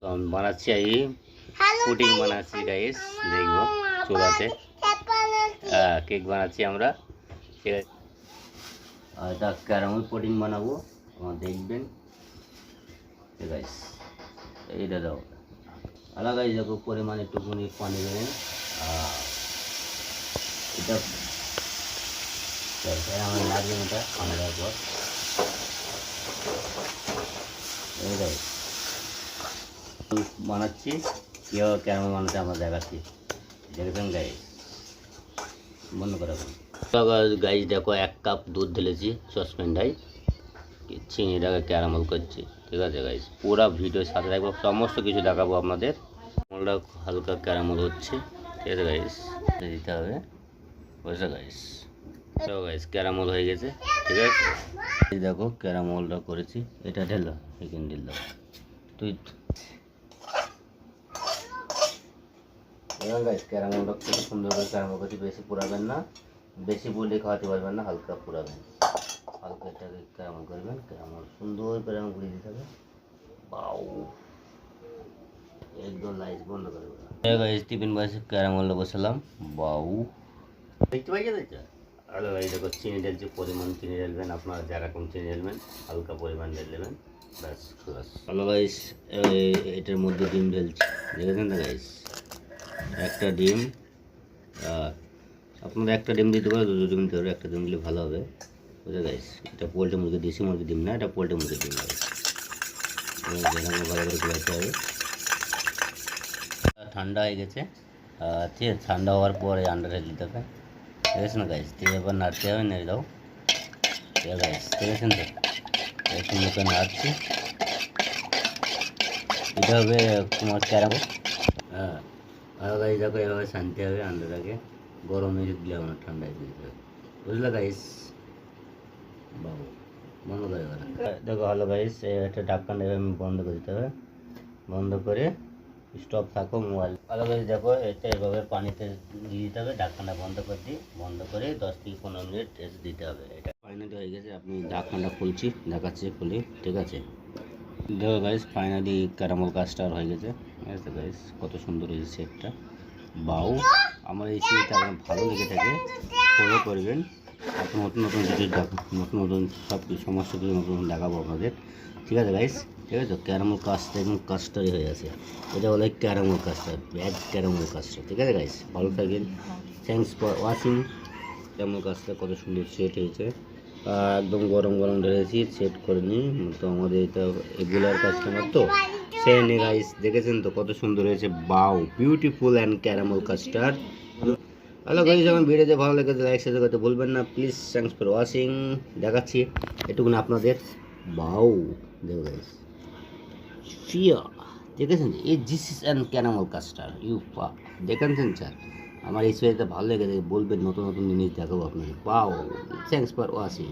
তো আমি বানাচ্ছি পুডিং বানাচ্ছি গাইস, দেখবো চুলাতে কেক বানাচ্ছি আমরা, ঠিক আছে। আর এটা ক্যারামেল পুডিং বানাবো, আমার দেখবেন, ঠিক আছে। এইটা দাও আলাদাই দেখো, পরিমাণে একটুখানি পানি দেবেন। এটা আমার লাগবে, এটা পানি দেওয়ার পর এইটাই বানাচ্ছি। কীভাবে ক্যারামেল বানাতে আমরা দেখাচ্ছি, দেখবেন গাইস, বন্ধ করে গাইস। দেখো 1 কাপ দুধ ঢেলেছি সসপ্যানটাই, চিনিটাকে ক্যারামেল করছি, ঠিক আছে গাইস। পুরো ভিডিওর সাথে রাখবো, সমস্ত কিছু দেখাবো আপনাদের। ক্যারামেলটা হালকা ক্যারামেল হচ্ছে, ঠিক আছে গাইস, দিতে হবে, বুঝলে গাইস। তো গাইস ক্যারামেল হয়ে গেছে, ঠিক আছে। এই দেখো ক্যারামেলটা করেছি, এটা ঢেলো, এখানে ঢেল তুই গাইস। ক্যারামেলটা খুব সুন্দর করে ক্যারামেল করছি, বেশি পুরাবেন না, বেশি বললে খাওয়াতে পারবেন না, হালকা পুরাবেন, হালকা এটাকে ক্যারামেল করবেন। ক্যারামেল সুন্দর করে আমি ঘুরিয়ে দিতে হবে, বাউ একদম নাইস। বন্ধ করে গাইস, টিফিন বসে ক্যারামেলটা বসালাম, বাউ দেখতে পাই যাচ্ছে। আলো গাইস দেখো, চিনি ঢেলছি, পরিমাণ চিনি ঢেলবেন, আপনারা যেরকম চিনি ঢেলবেন হালকা পরিমাণ ঢেলবেন, ব্যাস ক্লাস। হ্যালো গাইস, এটার মধ্যে ডিম ঢেলছি, দেখেছেন না গাইস, একটা ডিম। আপনারা একটা ডিম দিতে পারো, 2 ডিম দিতে পারো, একটা ডিম দিলে ভালো হবে, বুঝলে গাইস। এটা পোল্ট্রি মুরগি, দেশি মুরগির ডিম না, এটা পোল্ট্রি মুরগির ডিম গাইস। যেরকম ভালো করে গুলাতে হবে। ঠান্ডা হয়ে গেছে, ঠিক আছে। ঠান্ডা হওয়ার পরে আন্ডা ঢেলে দিতে হবে, ঠিক আছে না গাইস। দিয়ে এবার নাড়তে হবে, নেড়ে দাও, ঠিক আছে গাইস, ঠিক আছে তো। এই সুন্দর করে নাড়ছি, এটা হবে তোমার ক্যারামেল। আর গাইস দেখো, এভাবে শান্তি হবে, আন্ডাটাকে গরম হয়ে দিলে হবে না, ঠান্ডায় দিতে হবে, বুঝলে গাইস। বাবু বন্ধ করে দেখো, হ্যালো গাইস, একটা ঢাকনা এভাবে বন্ধ করে দিতে হবে, বন্ধ করে স্টপ থাকো মোবাইল। হ্যালো গাইস দেখো, এটা এভাবে পানিতে দিয়ে দিতে হবে, ঢাকনাটা বন্ধ করে দিই, বন্ধ করে 10 থেকে 15 মিনিট রেস্ট দিতে হবে। এটা ফাইনালি হয়ে গেছে, আপনি ঢাকনাটা খুলছি, দেখাচ্ছি খুলি, ঠিক আছে। দেখো গাইস, ফাইনালি ক্যারামেল কাস্টার হয়ে গেছে, ঠিক আছে গাইস। কত সুন্দর হয়েছে শেপটা, বাউ। আমার এই শেপটা আপনার ভালো লেগে থাকে, ফলো করবেন। আপনার নতুন নতুন ভিডিও নতুন নতুন সব কিছু, সমস্ত কিছু নতুন নতুন দেখাবো আপনাদের, ঠিক আছে গাইস, ঠিক আছে। তো ক্যারামেল কাস্টার এবং কাস্টারই হয়ে আছে, এটা বলে caramel custard, bad caramel custard, ঠিক আছে গাইস। ভালো থাকবেন, thanks for watching. Caramel custard কত সুন্দর সেট হয়েছে, একদম গরম গরম ঢেলেছি, সেট করে নিই। তো আমাদের এটা রেগুলার কাস্টমার, তো সেই নিয়ে গাইস, দেখেছেন তো কত সুন্দর হয়েছে, বাউ, beautiful and caramel custard. Hello guys, আমার ভিডিওতে ভালো লেগেছে লাইক শেয়ার করতে ভুলবেন না প্লিজ। Thanks for watching. দেখাচ্ছি এটুকুন আপনাদের, বাউ দেখো গাইস, ফিয়া, দেখেছেন এই this is an caramel custard, you পা, দেখেছেন স্যার। আমার এই ভিডিওতে ভালো লেগেছে বলবেন, নতুন নতুন জিনিস দেখাবো আপনাদের, বাউ। Thanks for watching.